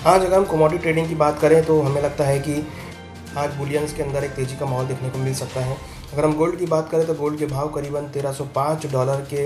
आज अगर हम कमोडिटी ट्रेडिंग की बात करें तो हमें लगता है कि आज बुलियंस के अंदर एक तेज़ी का माहौल देखने को मिल सकता है। अगर हम गोल्ड की बात करें तो गोल्ड के भाव करीबन $1305 के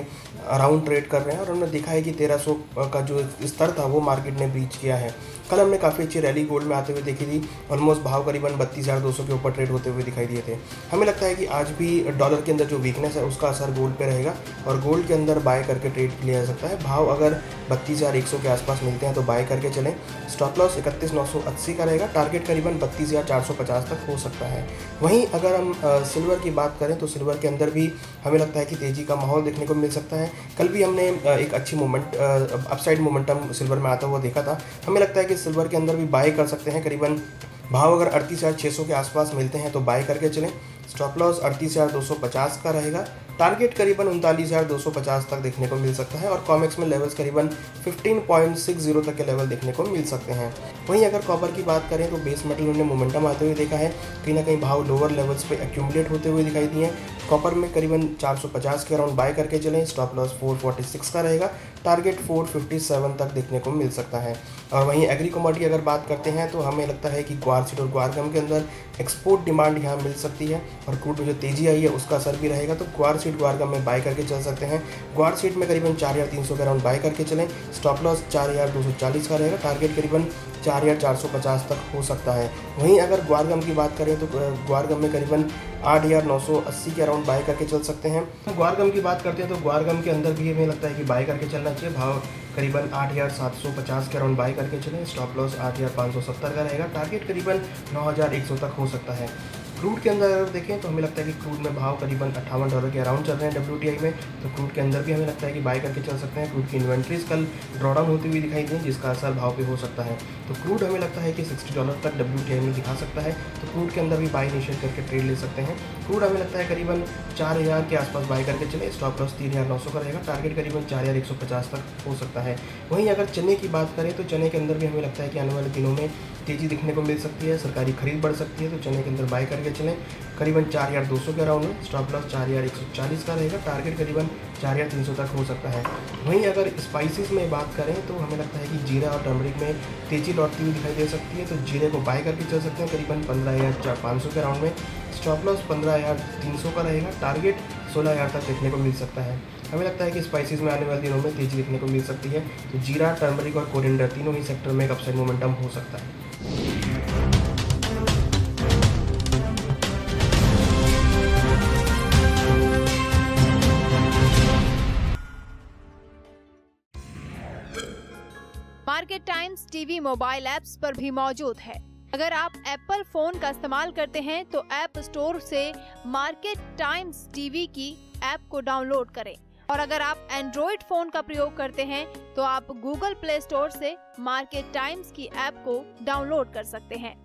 अराउंड ट्रेड कर रहे हैं और हमने देखा है कि 1300 का जो स्तर था वो मार्केट ने ब्रीच किया है। कल हमने काफ़ी अच्छी रैली गोल्ड में आते हुए देखी थी। ऑलमोस्ट भाव करीबन 32,200 के ऊपर ट्रेड होते हुए दिखाई दिए थे। हमें लगता है कि आज भी डॉलर के अंदर जो वीकनेस है उसका असर गोल्ड पे रहेगा और गोल्ड के अंदर बाय करके ट्रेड लिया जा सकता है। भाव अगर 32,100 के आसपास मिलते हैं तो बाय करके चलें। स्टॉप लॉस 31,980 का रहेगा। टारगेट करीबन 32,450 तक हो सकता है। वहीं अगर हम सिल्वर की बात करें तो सिल्वर के अंदर भी हमें लगता है कि तेज़ी का माहौल देखने को मिल सकता है। कल भी हमने एक अच्छी मूवमेंट अपसाइड मोमेंटम सिल्वर में आता हुआ देखा था। हमें लगता है कि सिल्वर के अंदर भी बाय कर सकते हैं। करीबन भाव अगर 38,600 के आसपास मिलते हैं तो बाय करके चलें। स्टॉप लॉस 38,250 का रहेगा। टारगेट करीबन 39,250 तक देखने को मिल सकता है और कॉमेक्स में लेवल्स करीबन 15.60 तक के लेवल देखने को मिल सकते हैं। वहीं अगर कॉपर की बात करें तो बेस मेटल ने मोमेंटम आते हुए देखा है। कहीं ना कहीं भाव लोअर लेवल्स पे एक्यूमुलेट होते हुए दिखाई दिए हैं। कॉपर में करीबन 450 के अराउंड बाय करके चलें। स्टॉप लॉस 446 का रहेगा। टारगेट 457 तक देखने को मिल सकता है। और वहीं एग्री कमोडिटी अगर बात करते हैं तो हमें लगता है कि क्वार्ट्ज और ग्वारगम के अंदर एक्सपोर्ट डिमांड यहाँ मिल सकती है और क्रूड में जो तेज़ी आई है उसका असर भी रहेगा। तो क्वार्ट्ज ग्वारगम में बाय करके चल सकते हैं। क्वार्ट्ज में करीबन 4,300 के अराउंड बाय करके चलें। स्टॉप लॉस 4,240 का रहेगा। टारगेट करीबन 4,450 तक हो सकता है। वहीं अगर ग्वारगम की बात करें तो ग्वारगम में करीबन 8,980 के अराउंड बाय करके चल सकते हैं। ग्वारगम की बात करते हैं तो ग्वारगम के अंदर भी हमें लगता है कि बाय करके चलना चाहिए। भाव करीबन 8,750 के अराउंड बाय करके चलें। स्टॉप लॉस 8,570 का रहेगा। टारगेट करीबन 9,100 तक हो सकता है। क्रूड के अंदर अगर देखें तो हमें लगता है कि क्रूड में भाव करीबन $58 के अराउंड चल रहे हैं WTI में। तो क्रूड के अंदर भी हमें लगता है कि बाय करके चल सकते हैं। क्रूड की इन्वेंट्रीज कल ड्रॉडाउन होती हुई दिखाई दी जिसका असर भाव पे हो सकता है। तो क्रूड हमें लगता है कि $60 तक WTI में दिखा सकता है। तो क्रूड के अंदर भी बाय इनिशिएट करके ट्रेड ले सकते हैं। क्रूड हमें लगता है करीबन 4,000 के आसपास बाय करके चले। स्टॉप लॉस 3,900 का रहेगा। टारगेट करीबन 4,150 तक हो सकता है। वहीं अगर चने की बात करें तो चने के अंदर भी हमें लगता है कि आने वाले दिनों में तेज़ी दिखने को मिल सकती है। सरकारी खरीद बढ़ सकती है। तो चने के अंदर बाय करके चलें। करीबन 4,200 के अराउंड में। स्टॉप लॉस 4,140 का रहेगा। टारगेट करीबन 4,300 तक हो सकता है। वहीं अगर स्पाइसेस में बात करें तो हमें लगता है कि जीरा और टर्मरिक में तेज़ी लौटती हुई दिखाई दे सकती है। तो जीरे को बाय करके चल सकते हैं करीबन 15,500 के अराउंड में। स्टॉप लॉस 15,300 का रहेगा। टारगेट 16,000 तक देखने को मिल सकता है। हमें लगता है कि स्पाइसेस में आने वाले दिनों में तेज़ी देखने को मिल सकती है। तो जीरा, टर्मरिक और कोरिएंडर तीनों ही सेक्टर में एक अपसाइड मोमेंटम हो सकता है। Market times TV mobile apps पर भी मौजूद है। अगर आप एप्पल फोन का इस्तेमाल करते हैं तो ऐप स्टोर से मार्केट टाइम्स टीवी की ऐप को डाउनलोड करें और अगर आप एंड्रॉइड फोन का प्रयोग करते हैं तो आप गूगल प्ले स्टोर से मार्केट टाइम्स की ऐप को डाउनलोड कर सकते हैं।